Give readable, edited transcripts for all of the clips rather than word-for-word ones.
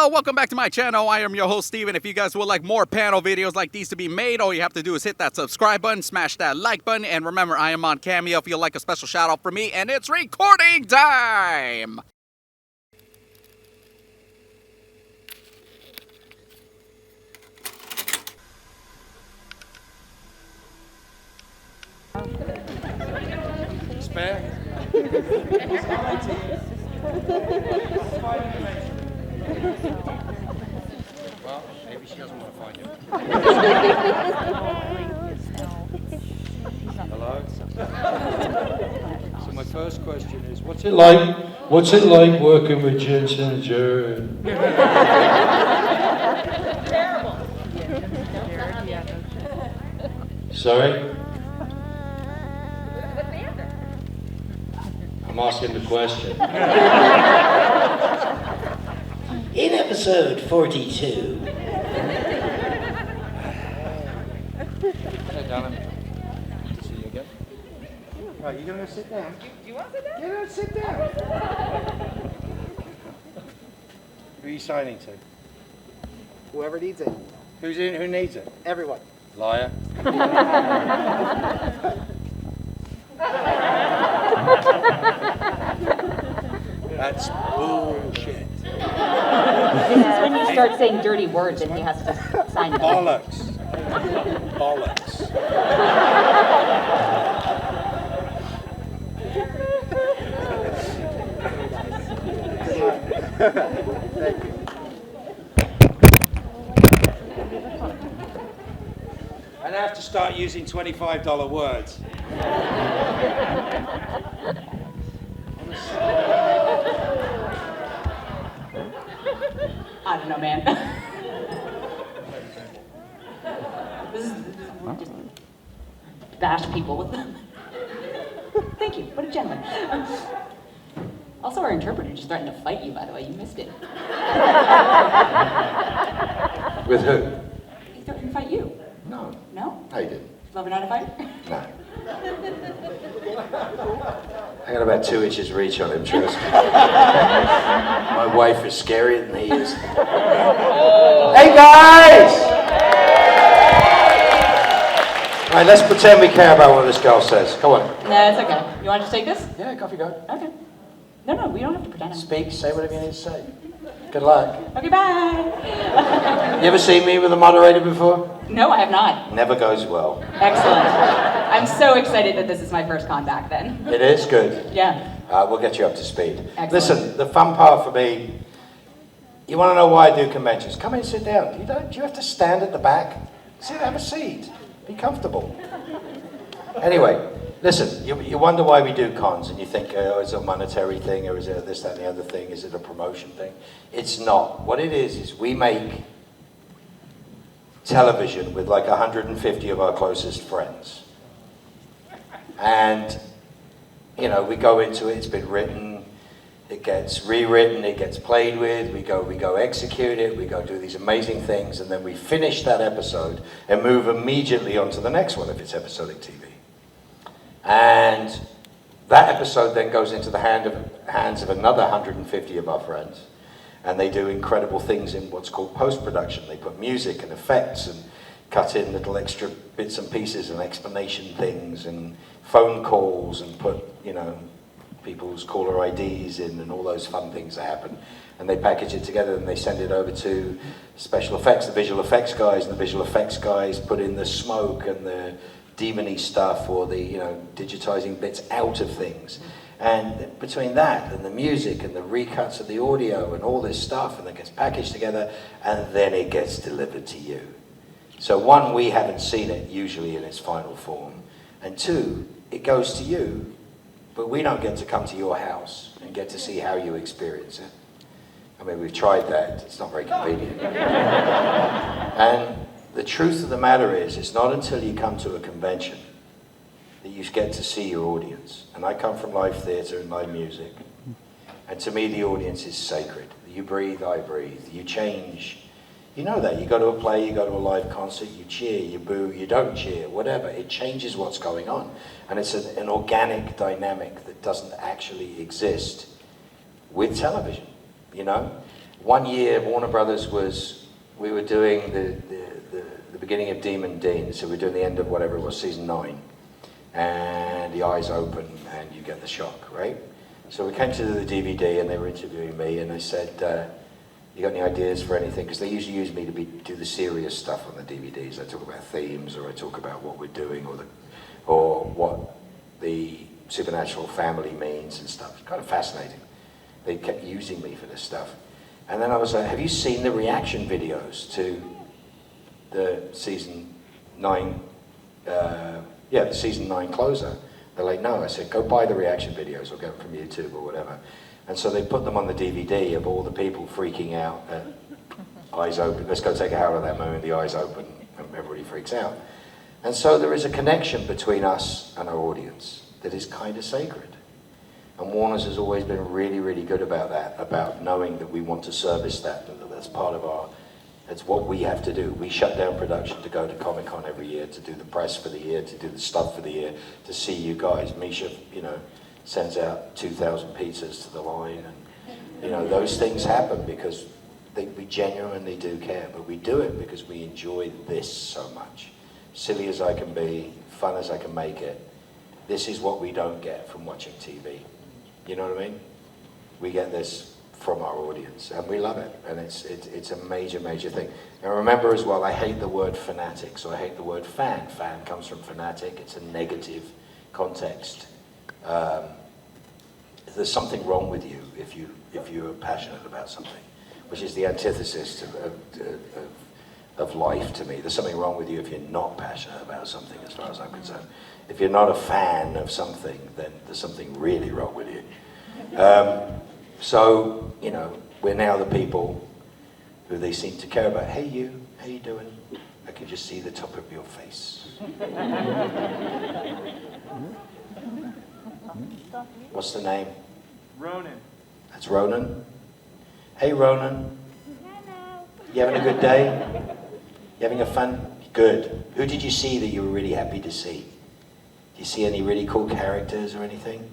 Hello, welcome back to my channel. I am your host, Steven. If you guys would like more panel videos like these to be made, all you have to do is hit that subscribe button, smash that like button, and remember, I am on Cameo if you'd like a special shout out from me, and it's recording time! Spare? Well, maybe she doesn't want to find it. Hello? So my first question is, what's it like working with Jensen and Jared? Terrible. Sorry? I'm asking the question. In episode 42. Hey, darling. Good to see you again. Right, you're going to sit down? Do you want to sit down? Yeah, sit down. Who are you signing to? Whoever needs it. Who needs it? Everyone. Liar. That's bullshit. This is when you start saying dirty words and he has to sign them. Bollocks. Bollocks. And I have to start using $25 words. I don't know, man. This is just bash people with them. Thank you. What a gentleman. Also, our interpreter just threatened to fight you, by the way. You missed it. With who? He threatened to fight you. No. No? No, you didn't. Love and not a fighter? No. I got about 2 inches reach on him, trust me. My wife is scarier than he is. Hey guys! All right, let's pretend we care about what this girl says. Come on. No, it's okay. You want to just take this? Yeah, coffee go. Okay. No, we don't have to pretend. Speak, say whatever you need to say. Good luck. Okay, bye. You ever seen me with a moderator before? No, I have not. Never goes well. Excellent. I'm so excited that this is my first contact then. It is good. Yeah. We'll get you up to speed. Excellent. Listen, the fun part for me, you want to know why I do conventions? Come in, sit down. Do you have to stand at the back? Sit, have a seat. Be comfortable. Anyway, listen, you wonder why we do cons, and you think, oh, is it a monetary thing, or is it this, that, and the other thing? Is it a promotion thing? It's not. What it is we make television with like 150 of our closest friends. And, you know, we go into it, it's been written, it gets rewritten, it gets played with, we go execute it, we go do these amazing things, and then we finish that episode and move immediately on to the next one if it's episodic TV. And that episode then goes into the hands of another 150 of our friends, and they do incredible things in what's called post-production. They put music and effects and cut in little extra bits and pieces and explanation things and phone calls and put, you know, people's caller IDs in and all those fun things that happen. And they package it together and they send it over to special effects, the visual effects guys, and the visual effects guys put in the smoke and the demon-y stuff or the, you know, digitizing bits out of things. And between that and the music and the recuts of the audio and all this stuff, and it gets packaged together and then it gets delivered to you. So one, we haven't seen it usually in its final form. And two, it goes to you, but we don't get to come to your house and get to see how you experience it. I mean, we've tried that, it's not very convenient. And the truth of the matter is, it's not until you come to a convention that you get to see your audience. And I come from live theatre and live music. And to me, the audience is sacred. You breathe, I breathe. You change. You know that. You go to a play, you go to a live concert, you cheer, you boo, you don't cheer, whatever. It changes what's going on. And it's an organic dynamic that doesn't actually exist with television, you know? one year, Warner Brothers we were doing the beginning of Demon Dean, so we're doing the end of whatever it was, season 9. And the eyes open and you get the shock, right? So we came to the DVD and they were interviewing me and they said, you got any ideas for anything? Because they usually use me to do the serious stuff on the DVDs. I talk about themes, or I talk about what we're doing, or what the supernatural family means and stuff. It's kind of fascinating. They kept using me for this stuff. And then I was like, have you seen the reaction videos to the season 9, the season 9 closer? They're like, no. I said, go buy the reaction videos or get them from YouTube or whatever. And so they put them on the DVD of all the people freaking out, eyes open. Let's go take a howl at that moment, the eyes open, and everybody freaks out. And so there is a connection between us and our audience that is kind of sacred. And Warner's has always been really, really good about that, about knowing that we want to service that. That's part of it's what we have to do. We shut down production to go to Comic-Con every year, to do the press for the year, to do the stuff for the year, to see you guys. Misha, sends out 2,000 pizzas to the line, and those things happen because we genuinely do care, but we do it because we enjoy this so much. Silly as I can be, fun as I can make it, this is what we don't get from watching TV. You know what I mean? We get this from our audience, and we love it, and it's a major, major thing. And remember as well, I hate the word fanatic, so I hate the word fan. Fan comes from fanatic, it's a negative context. There's something wrong with you if you're passionate about something, which is the antithesis of life to me. There's something wrong with you if you're not passionate about something, as far as I'm concerned. If you're not a fan of something, then there's something really wrong with you. So, we're now the people who they seem to care about. Hey you, how you doing? I can just see the top of your face. What's the name? Ronan. That's Ronan. Hey Ronan. Hello. You having a good day? You having a fun? Good. Who did you see that you were really happy to see? Do you see any really cool characters or anything?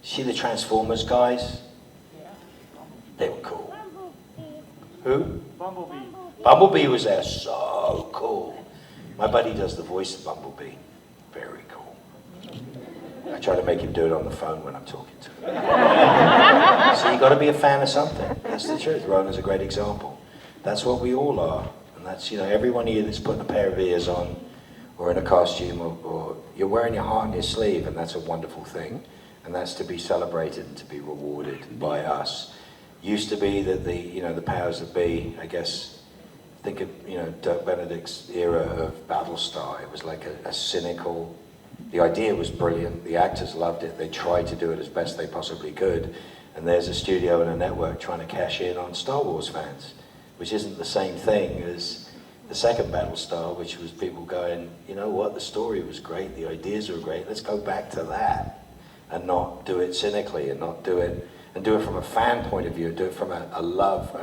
See the Transformers guys? They were cool. Who? Bumblebee. Bumblebee was there. So cool. My buddy does the voice of Bumblebee. Very cool. I try to make him do it on the phone when I'm talking to him. So you got to be a fan of something. That's the truth. Ronan's a great example. That's what we all are. And that's, every one of you that's putting a pair of ears on, or in a costume, or you're wearing your heart on your sleeve, and that's a wonderful thing. And that's to be celebrated and to be rewarded by us. Used to be that the powers that be, I guess, think of, Dirk Benedict's era of Battlestar. It was like a cynical, the idea was brilliant, the actors loved it, they tried to do it as best they possibly could, and there's a studio and a network trying to cash in on Star Wars fans, which isn't the same thing as the second Battlestar, which was people going, you know what, the story was great, the ideas were great, let's go back to that. And not do it cynically, and not do it, and do it from a fan point of view, do it from a love,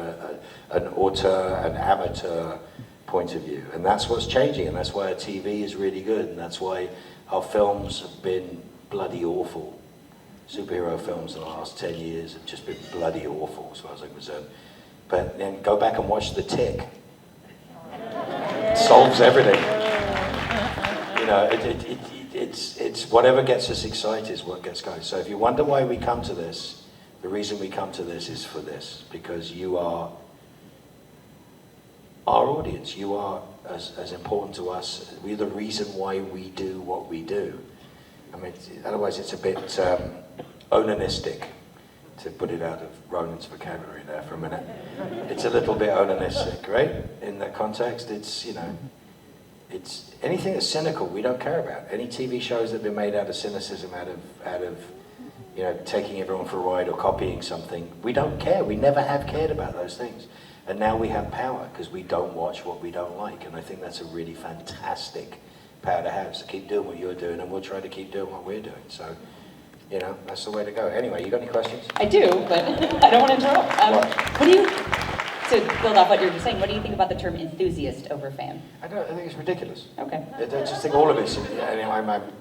an auteur, an amateur point of view. And that's what's changing, and that's why our TV is really good, and that's why our films have been bloody awful. Superhero films in the last 10 years have just been bloody awful, as far as I'm concerned. But then go back and watch The Tick. It solves everything. It's whatever gets us excited is what gets going. So if you wonder why we come to this, the reason we come to this is for this, because you are our audience. You are as important to us. We're the reason why we do what we do. I mean, otherwise it's a bit onanistic, to put it out of Ronan's vocabulary there for a minute. It's a little bit onanistic, right? In that context, it's anything that's cynical, we don't care about. Any TV shows that have been made out of cynicism, out of taking everyone for a ride or copying something, we don't care. We never have cared about those things. And now we have power because we don't watch what we don't like. And I think that's a really fantastic power to have. So keep doing what you're doing, and we'll try to keep doing what we're doing. So, that's the way to go. Anyway, you got any questions? I do, but I don't want to interrupt. What do you, to build off what you're just saying, what do you think about the term enthusiast over fan? I think it's ridiculous. Okay. I just think all of it.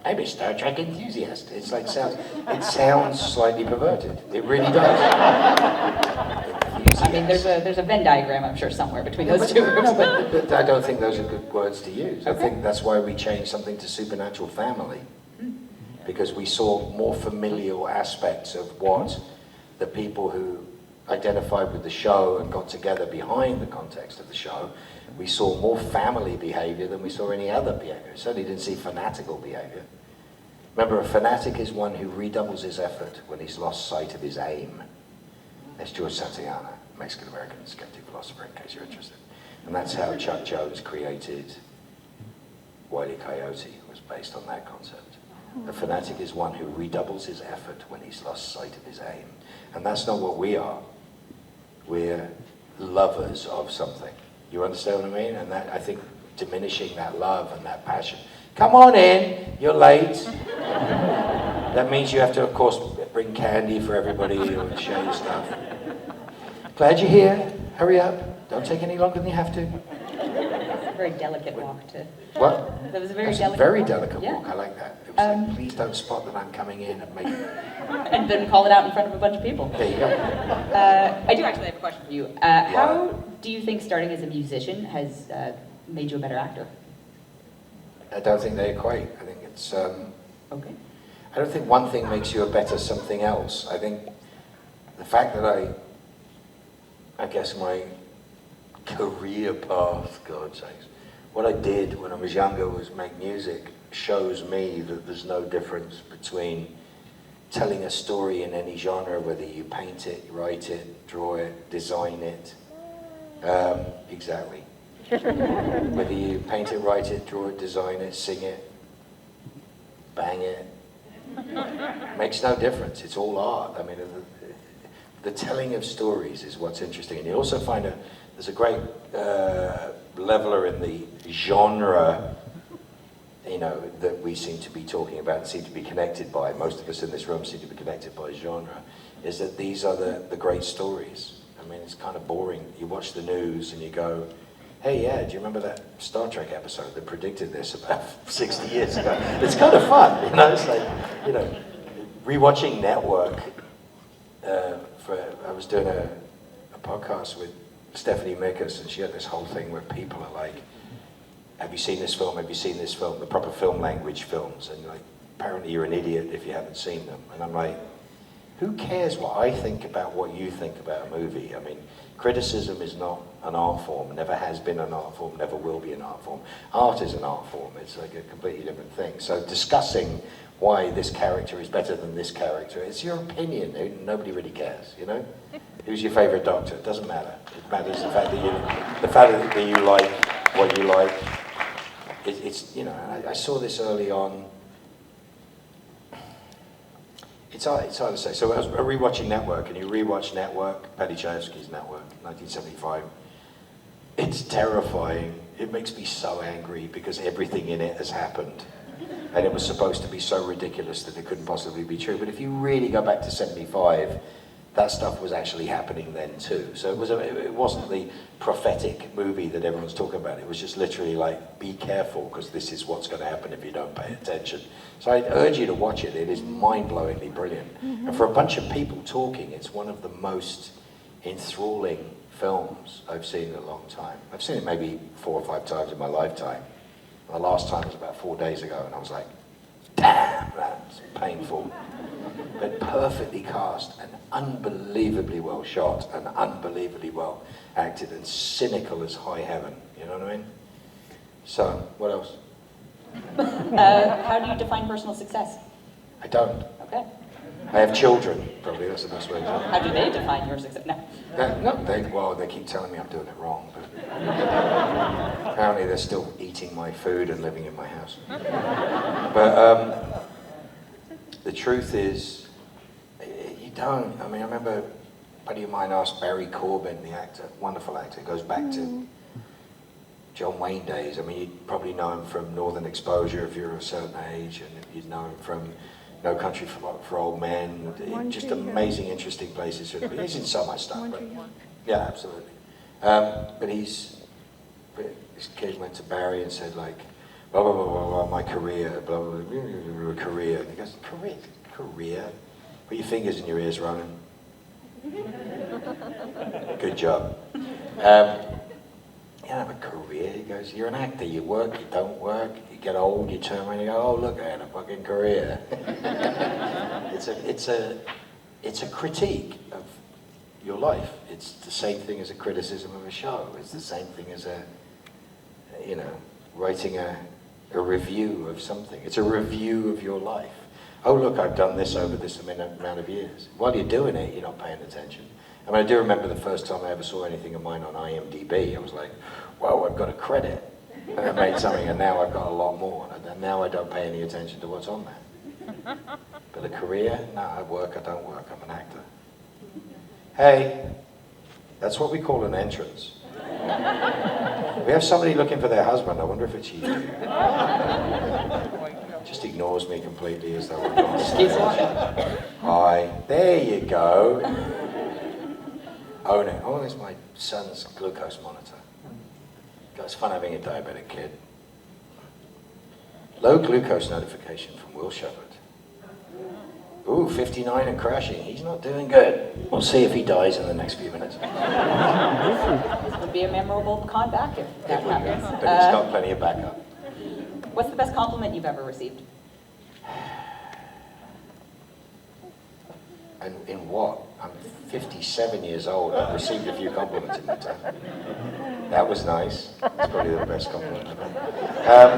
I'm a Star Trek enthusiast. It's like it sounds slightly perverted. It really does. Sometimes, I mean, yes. there's a Venn diagram, I'm sure, somewhere between those But, two groups. no, but I don't think those are good words to use. I Okay. think that's why we changed something to supernatural family. Because we saw more familial aspects of what the people who identified with the show and got together behind the context of the show, we saw more family behavior than we saw any other behavior. Certainly didn't see fanatical behavior. Remember, a fanatic is one who redoubles his effort when he's lost sight of his aim. That's George Santayana, Mexican-American skeptic philosopher, in case you're interested. And that's how Chuck Jones created Wile E. Coyote, was based on that concept. A fanatic is one who redoubles his effort when he's lost sight of his aim. And that's not what we are. We're lovers of something. You understand what I mean? And that, I think, diminishing that love and that passion. Come on in, you're late. That means you have to, of course, bring candy for everybody or share your stuff. Glad you're here. Hurry up. Don't take any longer than you have to. It's a very delicate walk to... What? That was a very That's delicate a very walk. delicate Yeah. walk. I like that. It was like, please don't spot that I'm coming in and make it. And then call it out in front of a bunch of people. There you go. I do actually have a question for you. How do you think starting as a musician has made you a better actor? I don't think they equate. I think it's... Okay. I don't think one thing makes you a better something else. I think the fact that I guess my career path, God's sakes, what I did when I was younger was make music, shows me that there's no difference between telling a story in any genre, whether you paint it, write it, draw it, design it. Exactly. Whether you paint it, write it, draw it, design it, sing it, bang it, makes no difference. It's all art. I mean, the telling of stories is what's interesting. And you also find there's a great leveler in the genre, you know, that we seem to be talking about and seem to be connected by. Most of us in this room seem to be connected by genre. Is that these are the great stories. I mean, it's kind of boring. You watch the news and you go, hey, yeah, do you remember that Star Trek episode that predicted this about 60 years ago? It's kind of fun, you know? It's like, you know, rewatching Network. I was doing a podcast with Stephanie Mickes, and she had this whole thing where people are like, have you seen this film? Have you seen this film? The proper film language films. And like, apparently you're an idiot if you haven't seen them. And I'm like, who cares what I think about what you think about a movie? I mean, criticism is not an art form, never has been an art form, never will be an art form. Art is an art form, it's like a completely different thing. So discussing why this character is better than this character, it's your opinion, nobody really cares, you know? Who's your favorite doctor? It doesn't matter. It matters the fact that you like what you like. It's you know, I saw this early on. It's hard to say. So I was rewatching Network, and you rewatch Network, Paddy Chayefsky's Network, 1975. It's terrifying. It makes me so angry because everything in it has happened. And it was supposed to be so ridiculous that it couldn't possibly be true. But if you really go back to 75, that stuff was actually happening then too. So it wasn't the prophetic movie that everyone's talking about. It was just literally like, be careful, because this is what's going to happen if you don't pay attention. So I urge you to watch it. It is mind-blowingly brilliant. And for a bunch of people talking, it's one of the most enthralling films I've seen in a long time. I've seen it maybe 4 or 5 times in my lifetime. The last time was about 4 days ago, and I was like, damn, that's painful. But perfectly cast and unbelievably well shot and unbelievably well acted and cynical as high heaven. You know what I mean? So, what else? How do you define personal success? I don't. Okay. I have children, probably, that's the best way to do it. How do they define your success? No. No, they keep telling me I'm doing it wrong, but apparently they're still eating my food and living in my house. But the truth is, you don't. I mean, I remember a buddy of mine asked Barry Corbin, the actor, wonderful actor, goes back to John Wayne days. I mean, you'd probably know him from Northern Exposure if you're a certain age, and you'd know him from No Country for Old Men, just amazing, interesting places. He's in so much stuff. But, yeah, absolutely. But this kid went to Barry and said, like, blah, blah, blah, blah, blah, my career, blah, blah, blah, career. And he goes, career? Put your fingers in your ears, Ronan. Good job. You have a career. He goes, you're an actor. You work, you don't work. You get old, you turn around, you go, oh, look, I had a fucking career. It's a critique of your life. It's the same thing as a criticism of a show. It's the same thing as writing a review of something. It's a review of your life. Oh, look, I've done this over this amount of years. While you're doing it, you're not paying attention. I mean, I do remember the first time I ever saw anything of mine on IMDb. I was like, wow, I've got a credit. And I made something, and now I've got a lot more. And now I don't pay any attention to what's on there. But a career? No, I work, I don't work. I'm an actor. Hey, that's what we call an entrance. We have somebody looking for their husband. I wonder if it's you. Just ignores me completely as though we're not. Hi. There you go. Own it. Oh, it's my son's glucose monitor. It's fun having a diabetic kid. Low glucose notification from Will Sheppard. Ooh, 59 and crashing. He's not doing good. We'll see if he dies in the next few minutes. This would be a memorable comeback if that happens. But he's got plenty of backup. What's the best compliment you've ever received? And in what? I'm 57 years old. I've received a few compliments in that time. That was nice. That's probably the best compliment I've had.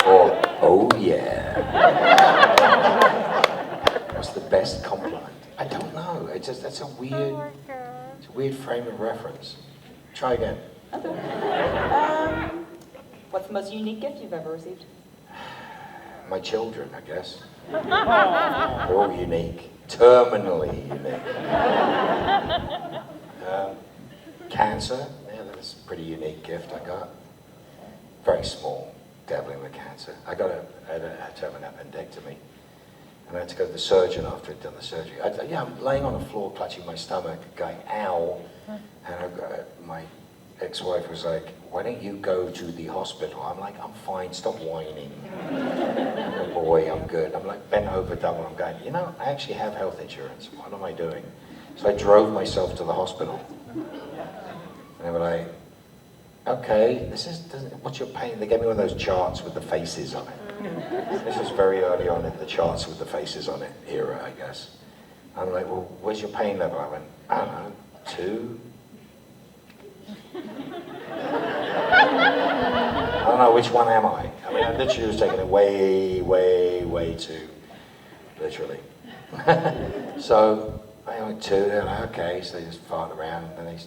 Or, oh yeah. What's the best compliment? I don't know. That's a weird frame of reference. Try again. Okay. What's the most unique gift you've ever received? My children, I guess. They're all unique. Terminally unique. Cancer, yeah, that's a pretty unique gift I got. Very small, dabbling with cancer. I had to have an appendectomy. And I had to go to the surgeon after I'd done the surgery. I'm laying on the floor, clutching my stomach, going, ow. And my ex-wife was like, why don't you go to the hospital? I'm like, I'm fine, stop whining. Oh boy, I'm good. I'm like bent over double. I'm going, I actually have health insurance. What am I doing? So I drove myself to the hospital. And they were like, okay, what's your pain? They gave me one of those charts with the faces on it. This was very early on in the charts with the faces on it era, I guess. I'm like, well, where's your pain level? I went, I don't know, 2? I don't know, which one am I? I mean, I literally was taking it way, way, way too, literally. So, I went 2, they're like, okay, so they just farted around, and then they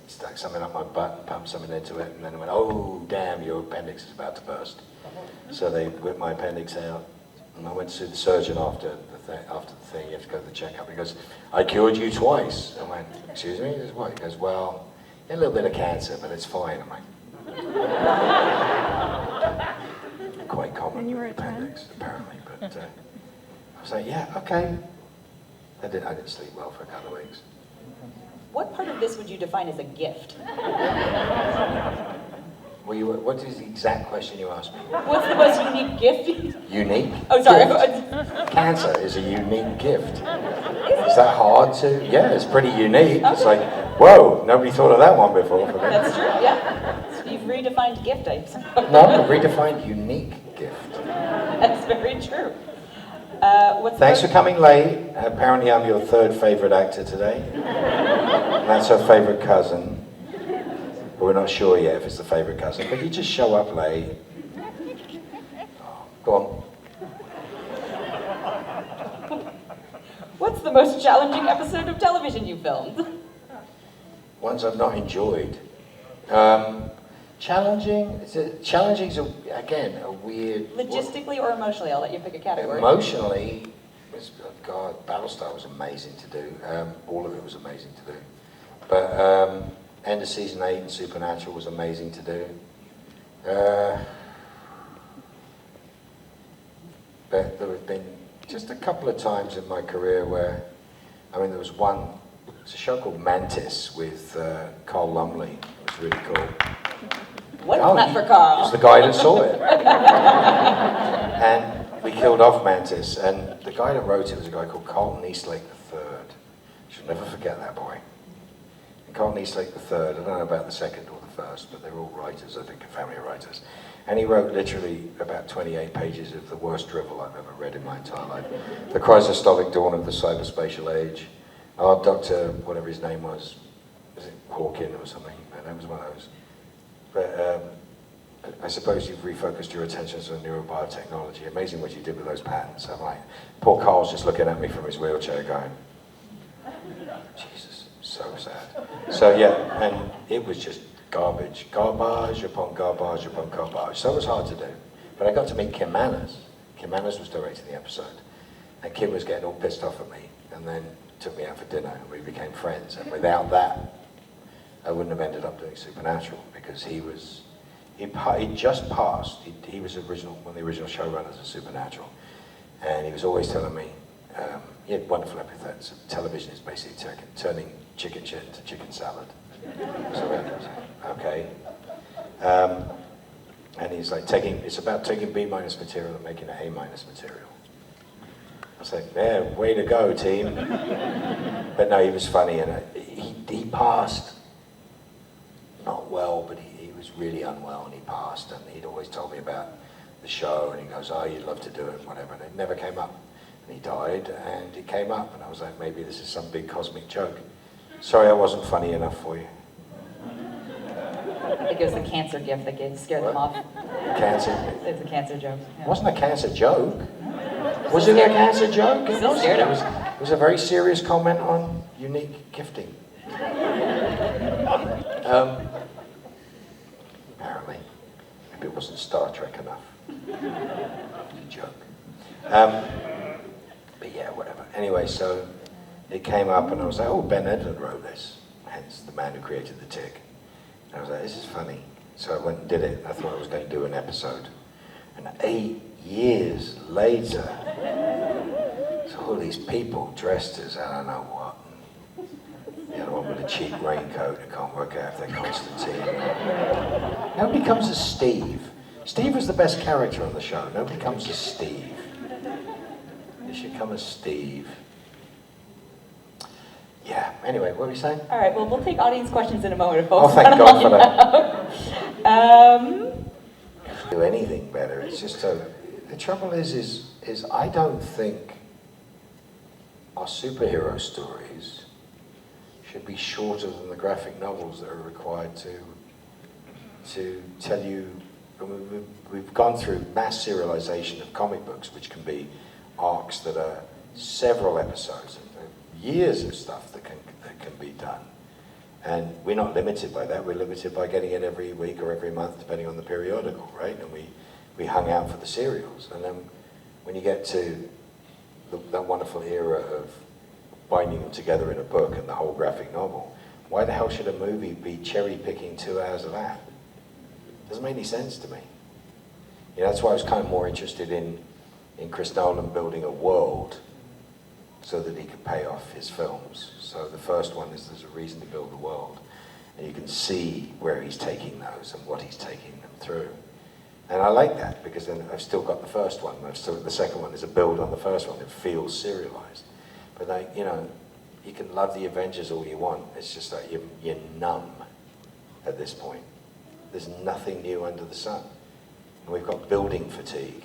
stuck something up my butt and pumped something into it, and then they went, oh, damn, your appendix is about to burst. So they whipped my appendix out, and I went to see the surgeon after the thing, you have to go to the checkup. He goes, I cured you twice. I went, excuse me? He goes, what? He goes, well, a little bit of cancer, but it's fine. I'm like, quite common with appendix, apparently. But I was like, yeah, okay. I didn't sleep well for a couple of weeks. What part of this would you define as a gift? Well, what is the exact question you asked me? What's the most unique gift? Unique? Oh, sorry. Cancer is a unique gift. Is that hard to? Yeah, it's pretty unique. Okay. It's like, whoa, nobody thought of that one before. For me. That's true, yeah. So you've redefined gift, I suppose. No, redefined unique gift. That's very true. Thanks for coming late. Apparently I'm your 3rd favorite actor today. And that's her favorite cousin. But we're not sure yet if it's the favorite cousin. But you just show up late. Go on. What's the most challenging episode of television you filmed? Ones I've not enjoyed. Challenging is, again, a weird... Logistically or emotionally? I'll let you pick a category. Emotionally, God, Battlestar was amazing to do. All of it was amazing to do. But end of season 8 and Supernatural was amazing to do. But there have been just a couple of times in my career where, there was one, it's a show called Mantis with Carl Lumley. It was really cool. What is that for Carl? It was the guy that saw it. And we killed off Mantis, and the guy that wrote it was a guy called Carlton Eastlake III. She'll never forget that boy. And Carlton Eastlake III, I don't know about the second or the first, but they're all writers, I think, a family of writers. And he wrote literally about 28 pages of the worst drivel I've ever read in my entire life. The Chrysostolic Dawn of the Cyberspatial Age. Our Dr., whatever his name was it Hawkin or something? That was one of those. But I suppose you've refocused your attention on neurobiotechnology. Amazing what you did with those patents. I'm like, poor Carl's just looking at me from his wheelchair going, Jesus, so sad. So yeah, and it was just garbage upon garbage upon garbage. So it was hard to do. But I got to meet Kim Manners. Kim Manners was directing the episode. And Kim was getting all pissed off at me and then took me out for dinner and we became friends. And without that, I wouldn't have ended up doing Supernatural because he just passed. He was one of the original showrunners of Supernatural. And he was always telling me, he had wonderful epithets. Television is basically turning chicken shit into chicken salad. So, okay. And he's like, it's about taking B- material and making it A- material. I was like, yeah, way to go, team. But no, he was funny, and he passed, not well, but he was really unwell, and he passed, and he'd always told me about the show, and he goes, oh, you'd love to do it, and whatever, and it never came up. And he died, and it came up, and I was like, maybe this is some big cosmic joke. Sorry I wasn't funny enough for you. I think it was the cancer gift that scared them off. Cancer? It's a cancer joke. Yeah. It wasn't a cancer joke. Was it a cancer joke? It Still scared him. It was a very serious comment on unique gifting. Apparently. Maybe it wasn't Star Trek enough. It was a joke. But yeah, whatever. Anyway, so it came up and I was like, oh, Ben Edlund wrote this. Hence the man who created the tick. And I was like, this is funny. So I went and did it. I thought I was going to do an episode. And 8 years later, so all these people dressed as I don't know what. The other one with a cheap raincoat who can't work out if they're Constantine. Nobody comes as Steve. Steve was the best character on the show. Nobody comes as Steve. They should come as Steve. Yeah, anyway, what were you saying? All right, well, we'll take audience questions in a moment. Oh, thank God for that. Do anything better. It's just the trouble is I don't think our superhero stories should be shorter than the graphic novels that are required to tell you. I mean, we've gone through mass serialization of comic books, which can be arcs that are several episodes, years of stuff that can be done. And we're not limited by that. We're limited by getting it every week or every month, depending on the periodical, right? And we hung out for the serials. And then when you get to that wonderful era of binding them together in a book and the whole graphic novel, why the hell should a movie be cherry-picking 2 hours of that? Doesn't make any sense to me. You know, that's why I was kind of more interested in Chris Nolan building a world so that he could pay off his films. So the first one is there's a reason to build the world. And you can see where he's taking those and what he's taking them through. And I like that because then I've still got the first one. The second one is a build on the first one. It feels serialized. But like, you know, you can love the Avengers all you want. It's just like you're numb at this point. There's nothing new under the sun. And we've got building fatigue,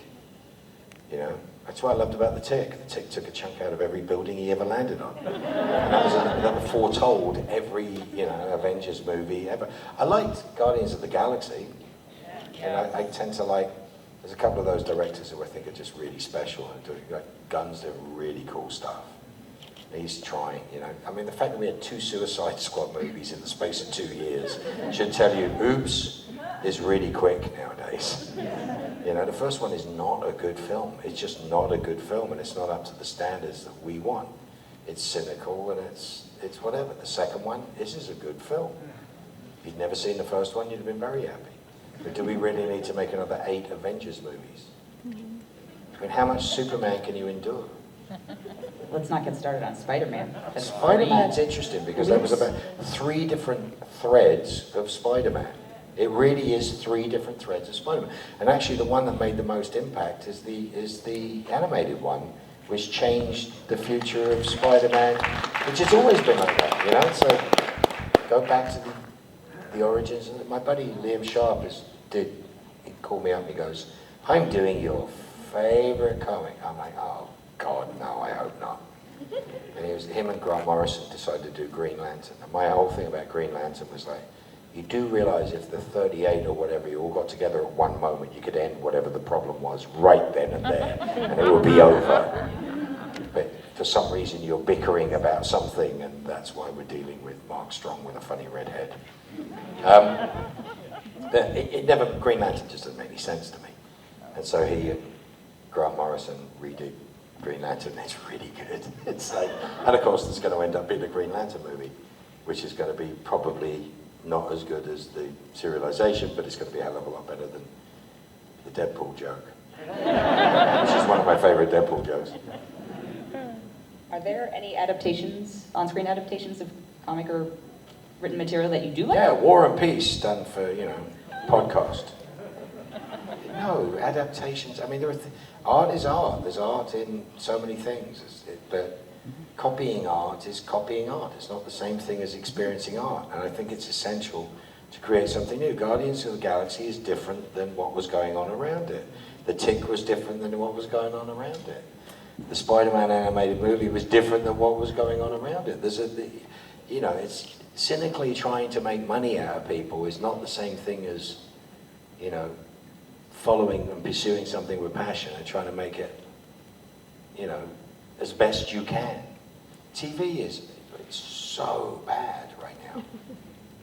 you know? That's what I loved about the Tick. The Tick took a chunk out of every building he ever landed on. And that was foretold every, you know, Avengers movie ever. I liked Guardians of the Galaxy. And I tend to like, there's a couple of those directors who I think are just really special and doing like guns doing really cool stuff. He's trying, you know. I mean, the fact that we had 2 Suicide Squad movies in the space of 2 years should tell you, oops, is really quick nowadays. You know, the first one is not a good film. It's just not a good film, and it's not up to the standards that we want. It's cynical, and it's whatever. The second one, this is a good film. If you'd never seen the first one, you'd have been very happy. But do we really need to make another 8 Avengers movies? I mean, how much Superman can you endure? Let's not get started on Spider-Man. Spider-Man's interesting because there was about 3 different threads of Spider-Man. It really is 3 different threads of Spider-Man. And actually the one that made the most impact is the animated one which changed the future of Spider-Man, which has always been like that, you know? So go back to the origins. My buddy Liam Sharp he called me up and he goes, I'm doing your favorite comic. I'm like, oh God, no, I hope not. And him and Grant Morrison decided to do Green Lantern. And my whole thing about Green Lantern was like, you do realize if the 38 or whatever you all got together at one moment, you could end whatever the problem was right then and there, and it would be over. But for some reason you're bickering about something, and that's why we're dealing with Mark Strong with a funny red head. Green Lantern just doesn't make any sense to me. And so Grant Morrison redid Green Lantern. It's really good. It's like, and of course it's going to end up being a Green Lantern movie, which is going to be probably not as good as the serialization, but it's going to be a hell of a lot better than the Deadpool joke, which is one of my favorite Deadpool jokes. Are there any adaptations, on-screen adaptations of comic or written material that you do like? Yeah, War and Peace done for, podcast. No, adaptations. I mean, art is art. There's art in so many things, but copying art is copying art. It's not the same thing as experiencing art, and I think it's essential to create something new. Guardians of the Galaxy is different than what was going on around it. The Tick was different than what was going on around it. The Spider-Man animated movie was different than what was going on around it. It's cynically trying to make money out of people is not the same thing as, following and pursuing something with passion and trying to make it, as best you can. TV it's so bad right now.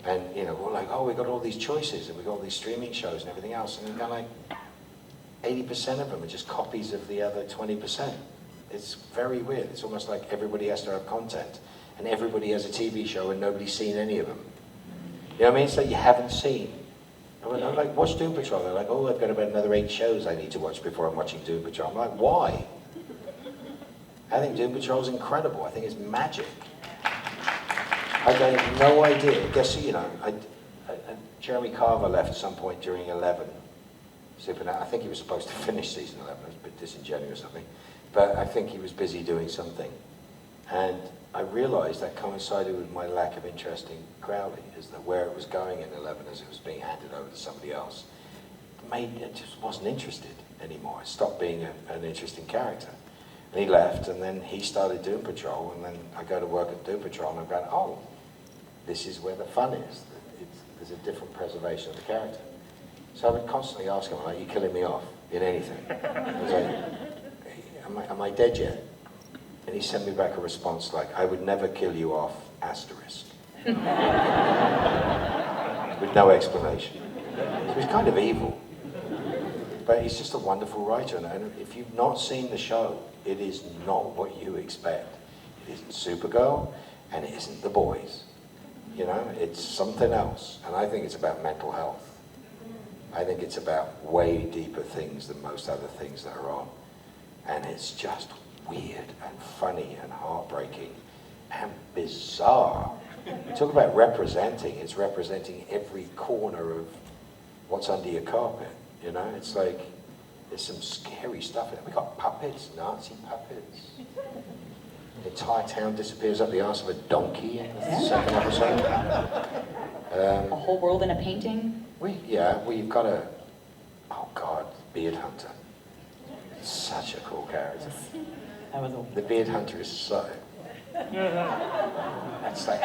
And, we're like, oh, we got all these choices and we got all these streaming shows and everything else. And then like 80% of them are just copies of the other 20%. It's very weird. It's almost like everybody has to have content and everybody has a TV show and nobody's seen any of them. You know what I mean? It's like you haven't seen. I'm like, watch Doom Patrol. They're like, oh, I've got about another 8 shows I need to watch before I'm watching Doom Patrol. I'm like, why? I think Doom Patrol's incredible. I think it's magic. I have no idea. Guess, Jeremy Carver left at some point during 11. I think he was supposed to finish season 11. It was a bit disingenuous of me. But I think he was busy doing something. And I realized that coincided with my lack of interest in Crowley, is that where it was going in 11 as it was being handed over to somebody else, I just wasn't interested anymore. It stopped being an interesting character. And he left, and then he started Doom Patrol, and then I go to work at Doom Patrol, and I'm going, oh, this is where the fun is. There's a different preservation of the character. So I would constantly ask him, like, are you killing me off in anything? I was like, am I dead yet? And he sent me back a response like, I would never kill you off, asterisk. With no explanation. So he's kind of evil. But he's just a wonderful writer. And if you've not seen the show, it is not what you expect. It isn't Supergirl, and it isn't The Boys. It's something else. And I think it's about mental health. I think it's about way deeper things than most other things that are on. And it's just weird and funny and heartbreaking and bizarre. Talk about representing. It's representing every corner of what's under your carpet. It's like there's some scary stuff in it. We got puppets, Nazi puppets. The entire town disappears up the arse of a donkey in the second episode. A whole world in a painting? We've got Beard Hunter. Such a cool character. The Beard Hunter is so. It's like,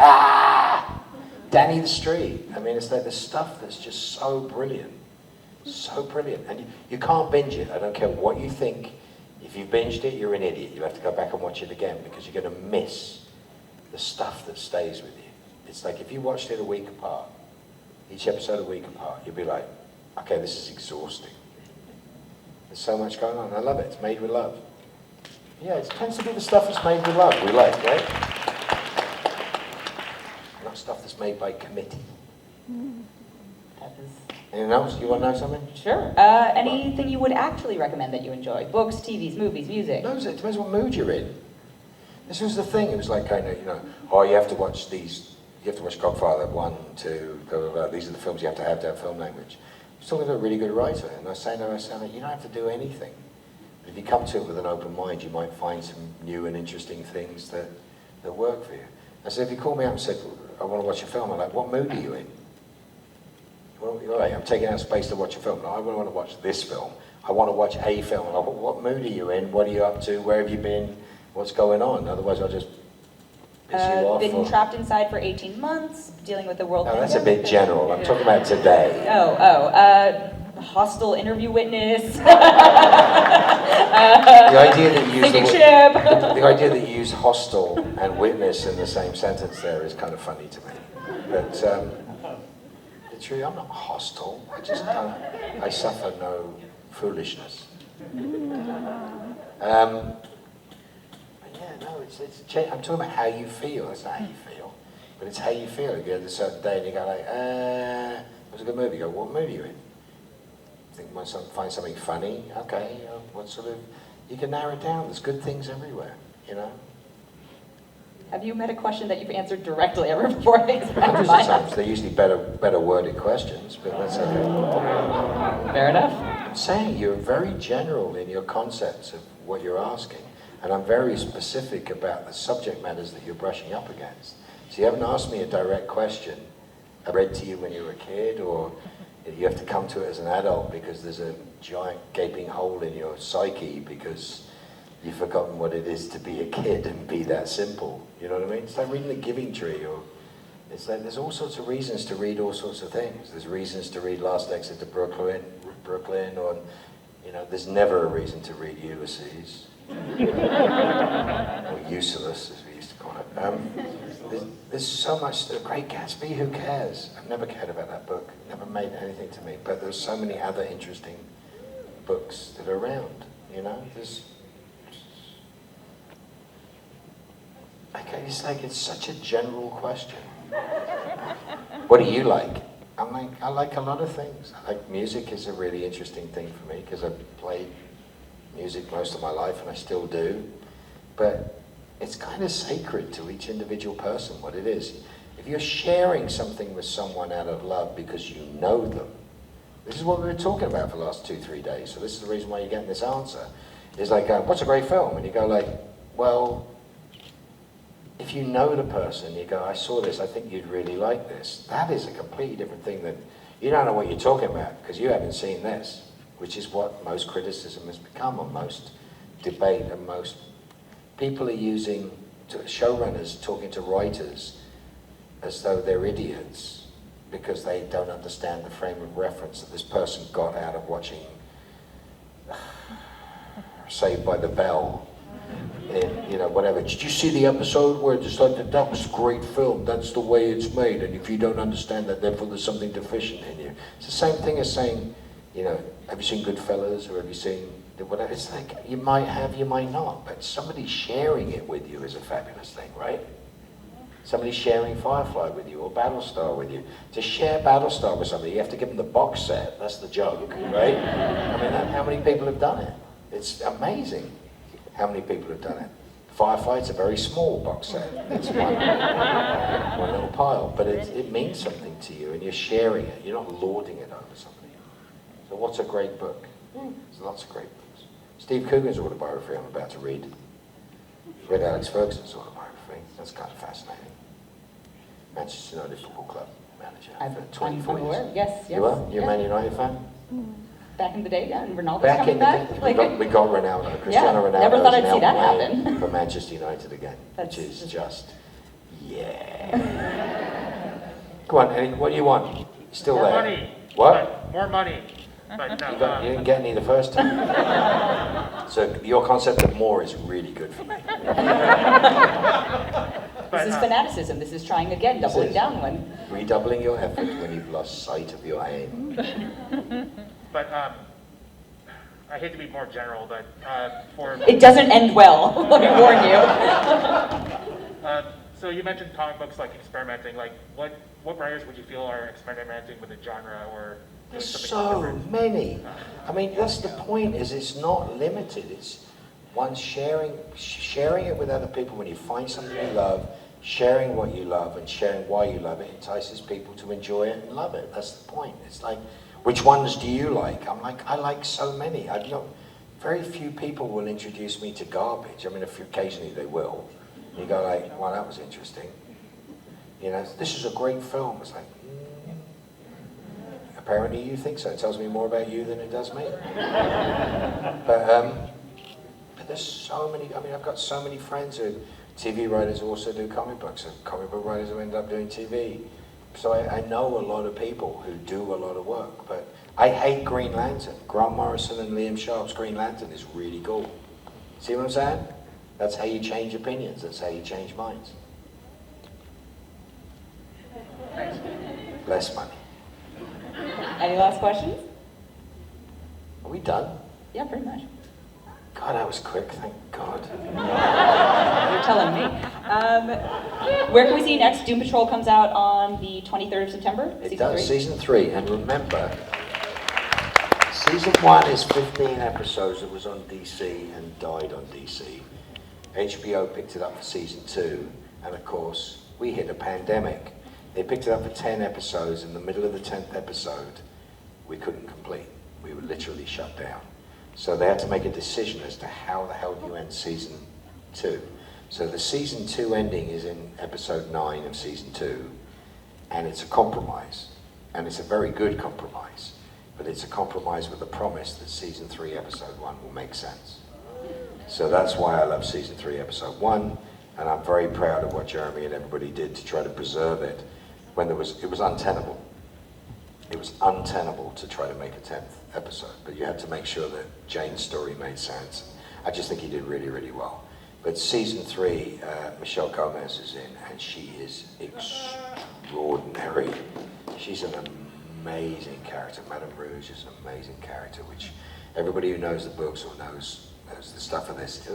Danny the Street. I mean, it's like the stuff that's just so brilliant. So brilliant. And you can't binge it. I don't care what you think. If you've binged it, you're an idiot. You have to go back and watch it again because you're going to miss the stuff that stays with you. It's like if you watched it a week apart, each episode a week apart, you'd be like, okay, this is exhausting. There's so much going on. I love it. It's made with love. Yeah, it tends to be the stuff that's made with love we like, right? Not stuff that's made by committee. Anything else? You want to know something? Sure. Anything you would actually recommend that you enjoy? Books, TVs, movies, music? No, it depends what mood you're in. This was the thing. It was like kind of, you have to watch these. You have to watch Godfather 1, 2, blah, blah, blah. These are the films you have to have film language. I was talking to a really good writer, and I was saying to her, you don't have to do anything. If you come to it with an open mind, you might find some new and interesting things that work for you. And so if you call me up and said, I want to watch a film, I'm like, what mood are you in? Well, all right, I'm taking out space to watch a film. No, I want to watch this film. I want to watch a film. I'm like, what mood are you in? What are you up to? Where have you been? What's going on? Otherwise, I'll just piss you off. Been trapped inside for 18 months, dealing with the world No, pandemic. that's a bit general. I'm talking about today. Hostile interview witness. The idea that you use Sinking ship. the idea that you use hostile and witness in the same sentence there is kind of funny to me. But literally, I'm not hostile. I suffer no foolishness. I'm talking about how you feel. That's not how you feel, but it's how you feel. You go to a certain day and you go like, it was a good movie. You go, what movie are you in? Think might find something funny. Okay, what sort of? You can narrow it down. There's good things everywhere. You know. Have you met a question that you've answered directly ever before? Hundreds of times. They're usually better worded questions, but that's okay. Fair enough. I'm saying you're very general in your concepts of what you're asking, and I'm very specific about the subject matters that you're brushing up against. So you haven't asked me a direct question I read to you when you were a kid, or you have to come to it as an adult because there's a giant gaping hole in your psyche because you've forgotten what it is to be a kid and be that simple. You know what I mean? It's like reading The Giving Tree, or it's like there's all sorts of reasons to read all sorts of things. There's reasons to read Last Exit to Brooklyn, or there's never a reason to read Ulysses, or Useless, as we used to call it. There's so much. The Great Gatsby. Who cares? I've never cared about that book. Never made anything to me. But there's so many other interesting books that are around. Okay, it's such a general question. What do you like? I'm like, I like a lot of things. I like music is a really interesting thing for me because I've played music most of my life and I still do. But it's kind of sacred to each individual person what it is. If you're sharing something with someone out of love because you know them, this is what we were talking about for the last 2-3 days. So this is the reason why you're getting this answer. It's like, what's a great film? And you go like, well, if you know the person, you go, I saw this, I think you'd really like this. That is a completely different thing than, you don't know what you're talking about because you haven't seen this, which is what most criticism has become, or most debate, and most people are using showrunners talking to writers as though they're idiots because they don't understand the frame of reference that this person got out of watching Saved by the Bell. Whatever. Did you see the episode where it's like that was a great film? That's the way it's made, and if you don't understand that, therefore there's something deficient in you. It's the same thing as saying, have you seen Goodfellas, or have you seen whatever? It's like you might have, you might not, but somebody sharing it with you is a fabulous thing, right? Somebody sharing Firefly with you or Battlestar with you. To share Battlestar with somebody, you have to give them the box set. That's the joke, right? I mean, how many people have done it? It's amazing how many people have done it. Firefly, it's a very small box set. It's one little pile, but it means something to you, and you're sharing it. You're not lording it over somebody. So what's a great book? There's lots of great books. Steve Coogan's autobiography I'm about to read. Read Alex Ferguson's autobiography. That's kind of fascinating. Manchester United Football Club manager for 24 years. Aware. Yes. You are? You're a Man United fan? Back in the day, yeah, and Ronaldo's Back coming in the back. day, we got Ronaldo. Cristiano Ronaldo never thought is I'd now see that playing happen. for Manchester United again, That's which is just, yeah. Come on, Eddie, what do you want? Still More there? money. What? More money. But no, You didn't get any the first time. So your concept of more is really good for me. This is fanaticism. This is trying again, doubling down one. Redoubling your effort when you've lost sight of your aim. but I hate to be more general, but for It doesn't end well. Let me warn you. so you mentioned comic books like experimenting. Like what writers would you feel are experimenting with a genre or doing There's something so different? many. I mean, that's the point. Is it's not limited. It's one sharing it with other people. When you find something you love, sharing what you love and sharing why you love it entices people to enjoy it and love it. That's the point. It's like, which ones do you like? I'm like, I like so many. very few people will introduce me to garbage. I mean, occasionally they will. You go like, well, that was interesting. You know, this is a great film. It's like, apparently you think so. It tells me more about you than it does me. But there's so many, I mean, I've got so many friends who, TV writers who also do comic books, and comic book writers who end up doing TV. So I know a lot of people who do a lot of work, but I hate Green Lantern. Grant Morrison and Liam Sharp's Green Lantern is really cool. See what I'm saying? That's how you change opinions. That's how you change minds. Less money. Any last questions? Are we done? Yeah, pretty much. God, that was quick, thank God. You're telling me. Where can we see you next? Doom Patrol comes out on the 23rd of September? It does, season 3. And remember, season 1 is 15 episodes that was on DC and died on DC. HBO picked it up for season 2, and of course, we hit a pandemic. They picked it up for 10 episodes. In the middle of the 10th episode, we couldn't complete. We were literally shut down. So they had to make a decision as to how the hell do you end season 2. So the season 2 ending is in episode 9 of season 2, and it's a compromise. And it's a very good compromise. But it's a compromise with a promise that season 3, episode 1 will make sense. So that's why I love season 3, episode 1, and I'm very proud of what Jeremy and everybody did to try to preserve it when it was untenable. It was untenable to try to make a 10th episode, but you had to make sure that Jane's story made sense. I just think he did really, really well. But season 3, Michelle Gomez is in, and she is extraordinary. She's an amazing character. Madame Rouge is an amazing character, which everybody who knows the books or knows the stuff of this.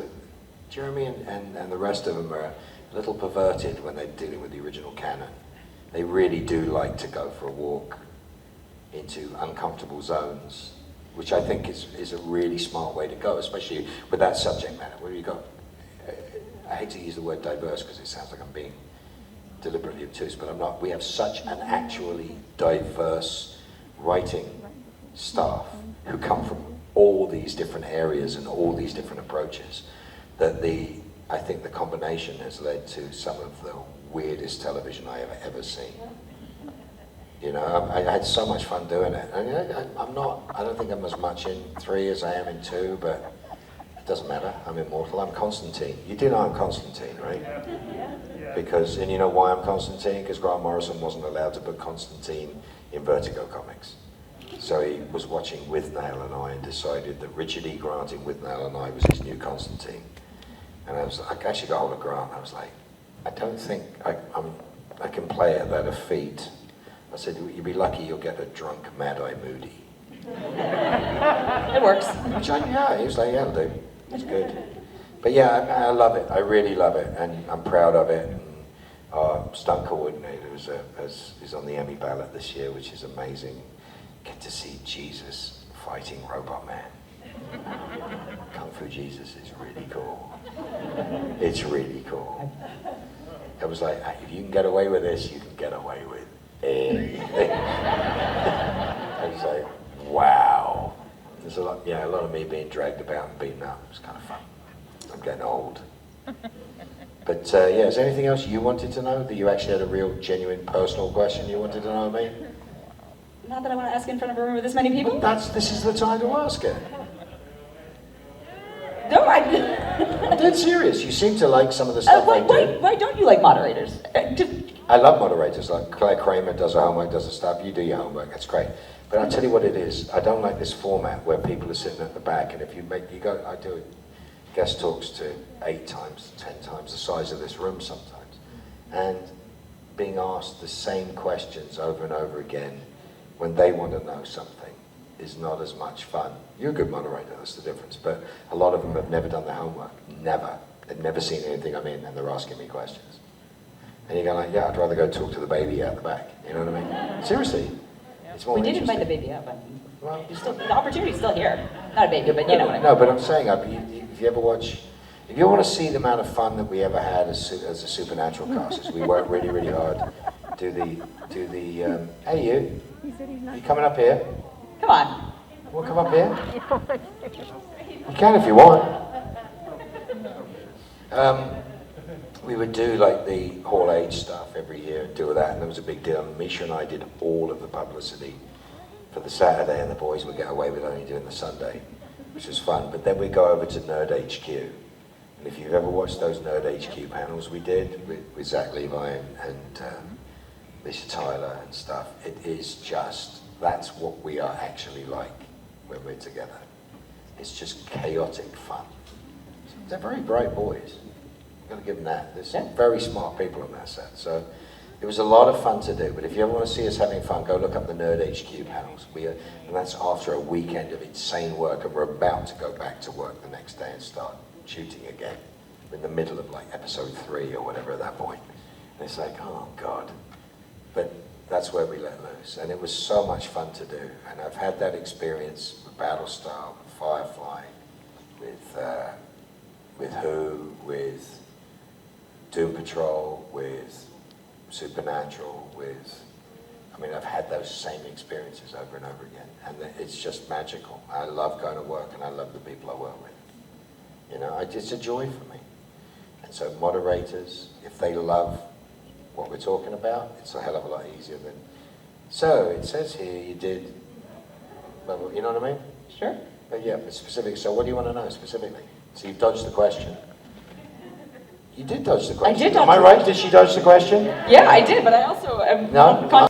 Jeremy and the rest of them are a little perverted when they're dealing with the original canon. They really do like to go for a walk into uncomfortable zones, which I think is a really smart way to go, especially with that subject matter, where you go, I hate to use the word diverse because it sounds like I'm being deliberately obtuse, but I'm not. We have such an actually diverse writing staff who come from all these different areas and all these different approaches, that I think the combination has led to some of the weirdest television I have ever seen. You know, I had so much fun doing it. And I don't think I'm as much in 3 as I am in 2, but it doesn't matter. I'm immortal. I'm Constantine. You do know I'm Constantine, right? Yeah. And you know why I'm Constantine? Because Grant Morrison wasn't allowed to put Constantine in Vertigo Comics. So he was watching Withnail and I and decided that Richard E. Grant in Withnail and I was his new Constantine. And I actually got hold of Grant. I was like, I don't think I can play it at that effete. I said, you'd be lucky you'll get a drunk Mad-Eye Moody. It works. Yeah, he was like, yeah, dude, it's good. But yeah, I love it. I really love it, and I'm proud of it. And our stunt coordinator is on the Emmy ballot this year, which is amazing. Get to see Jesus fighting Robot Man. Kung Fu Jesus is really cool. It's really cool. I was like, if you can get away with this, you can get away with anything. I was like, wow. There's a lot of me being dragged about and beaten up. It was kind of fun. I'm getting old. But is there anything else you wanted to know, that you actually had a real, genuine, personal question you wanted to know of me? Not that I want to ask in front of a room with this many people. This is the time to ask it. No, I'm dead serious. You seem to like some of the stuff I do. Why don't you like moderators? I love moderators. Like Claire Kramer does her homework, does her stuff. You do your homework. That's great. But I'll tell you what it is. I don't like this format where people are sitting at the back, and if I do guest talks to 8 times, 10 times the size of this room sometimes, and being asked the same questions over and over again when they want to know something is not as much fun. You're a good moderator, that's the difference, but a lot of them have never done their homework. Never. They've never seen anything I'm in, and they're asking me questions. And you go like, yeah, I'd rather go talk to the baby out the back. You know what I mean? Seriously. It's more We did invite the baby out, but the opportunity's still here. Not a baby, but you know what I mean. No, but I'm saying, if you ever watch, if you want to see the amount of fun that we ever had as a Supernatural cast, we worked really, really hard. Hey you. You coming up here? Come on. Want to come up here? You can if you want. We would do like the Hall H stuff every year, do that, and there was a big deal. Misha and I did all of the publicity for the Saturday, and the boys would get away with only doing the Sunday, which was fun. But then we'd go over to Nerd HQ, and if you've ever watched those Nerd HQ panels we did with Zach Levi and Lisa Tyler and stuff, it is just, that's what we are actually like when we're together. It's just chaotic fun. They're very bright boys. I've got to give them that. There's some very smart people on that set. So it was a lot of fun to do. But if you ever want to see us having fun, go look up the Nerd HQ panels. And that's after a weekend of insane work, and we're about to go back to work the next day and start shooting again. We're in the middle of like episode 3 or whatever at that point. And it's like, oh God. But that's where we let loose. And it was so much fun to do. And I've had that experience with Battlestar, with Firefly, with Who, with Doom Patrol, with Supernatural, I mean, I've had those same experiences over and over again. And it's just magical. I love going to work, and I love the people I work with. You know, it's a joy for me. And so moderators, if they love what we're talking about, it's a hell of a lot easier than... So, it says here you did... You know what I mean? Sure. But yeah, it's specific. So what do you want to know specifically? So you've dodged the question. You did dodge the question. I did dodge Am I right? Did she dodge the question? Yeah, I did, but I also am No?